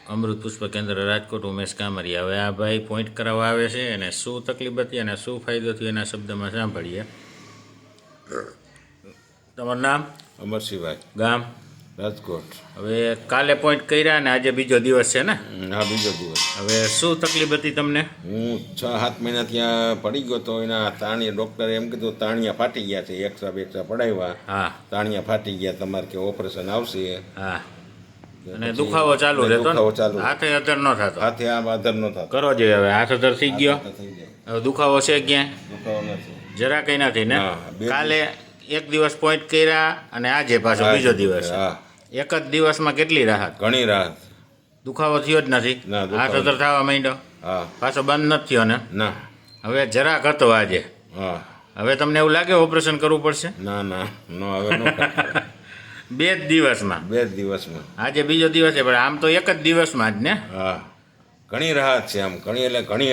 અમૃત પુષ્પ કેન્દ્ર રાજકોટ ઉમેશ કામરિયા. હવે આ ભાઈ પોઈન્ટ કરાવવા આવે છે અને શું તકલીફ હતી અને શું ફાયદો થયો એના શબ્દમાં સાંભળીએ. તમારું નામ? અમરસિંહભાઈ, ગામ? રાજકોટ. હવે કાલે પોઈન્ટ કર્યા અને આજે બીજો દિવસ છે ને? હા, બીજો દિવસ. હવે શું તકલીફ હતી તમને? હું 6-7 મહિના ત્યાં પડી ગયો તો એના તાણિયા ડૉક્ટરે એમ કીધું તાણિયા ફાટી ગયા છે, એક્સરા બેક્સરા પડાવ્યા. હા, તાણિયા ફાટી ગયા, તમારે કે ઓપરેશન આવશે. હા. અને દુખાવો ચાલુ રહેતો ને? દુખાવો ચાલુ. હાથે અધર ન થતો? હાથે આમ આધર ન થતો. કરો જોઈએ. હવે હાથ અધર થઈ ગયો? થઈ જાય. હવે દુખાવો છે ક્યાં? દુખાવો નથી. જરા કંઈ નથી ને? હા, બે કાલે એક દિવસ પોઈન્ટ કર્યા અને આજે પાછો બીજો દિવસ. હા, એક જ દિવસમાં કેટલી રાહત? ઘણી રાહત. દુખાવો થયો જ નથી? ના, દુખાવો હાથ અધર થવા માંડ્યો? હા. પાછો બંધ નથી થયો ને? ના. હવે જરાક હતો આજે. હા. હવે તમને એવું લાગે ઓપરેશન કરવું પડશે? ના ના, નો હવે નો. 2 જ દિવસમાં? 2 દિવસમાં. આજે બીજો દિવસ છે પણ આમ તો એક જ દિવસમાં જ ને? હા, ઘણી રાહત છે. આમ ઘણી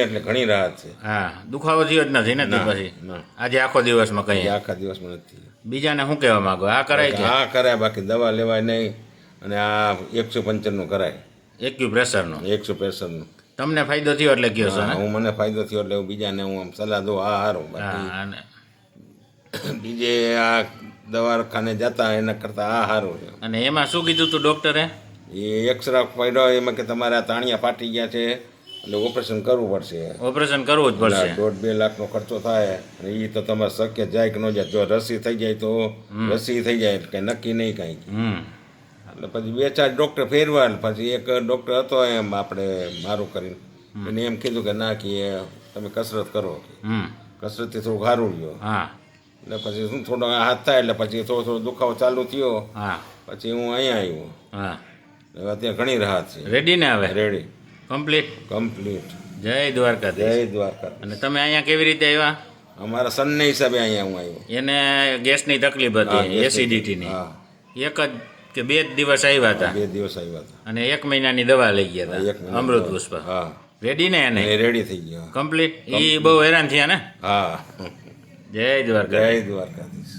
એટલે ઘણી રાહત છે. હા, દુખાવો થયો જ નથી ને? ના, પછી ના. આજે આખો દિવસમાં કઈ આખા દિવસમાં નથી. બીજાને શું કહેવા માંગો? આ કરાય છે? આ કરાય, બાકી દવા લેવાય નહીં. અને આ 155 કરાય, એક્યુપ્રેશરનો. 165. તમને ફાયદો થયો એટલે કયો છો ને? હું મને ફાયદો થયો એટલે હું બીજાને હું આમ સલાહ દઉં. આ સારું. હા, અને બીજે આ દવાખાને જતા એના કરતાં આ સારું છે. અને એમાં શું કીધું તું ડૉક્ટરે? એ એક્સરા પડ્યો એમાં કે તમારે આ તાણિયા ફાટી ગયા છે એટલે ઓપરેશન કરવું પડશે. ઓપરેશન કરવું જ પડશે. 1.5-2 લાખનો ખર્ચો થાય. અને એ તો તમારે શક્ય જાય કે ન જાય. જો રસી થઈ જાય તો રસી થઈ જાય એટલે કંઈ નક્કી નહીં કાંઈ. એટલે પછી 2-4 ડૉક્ટર ફેરવા. પછી એક ડૉક્ટર હતો એમ આપણે મારું કરીને એને એમ કીધું કે ના કે તમે કસરત કરો, કસરતથી થોડુંક સારું રહ્યો. હા. એટલે પછી શું થોડો હાથ થાય એટલે પછી થોડો દુખાવો ચાલુ થયો. હા. પછી હું અહીંયા આવ્યો. હા. હવે અત્યારે ઘણી રાહત છે. રેડી ને? હવે રેડી, કમ્પ્લીટ. જય દ્વારકા. જય દ્વારકા. અને તમે અહીંયા કેવી રીતે આવ્યા? અમારા સનને હિસાબે અહીંયા હું આવ્યો. એને ગેસની તકલીફ હતી, એસિડિટીની. હા. એક જ કે 2 દિવસ આવ્યા હતા? 2 દિવસ આવ્યા હતા. અને 1 મહિનાની દવા લઈ ગયા એક હતા મહિના. અમૃત પુષ્પ. હા. રેડી ને? એને એ રેડી થઈ ગયો. કમ્પ્લીટ. એ બહુ હેરાન થયા ને? હા. જય દ્વારકા. જય દ્વારકાધીશ.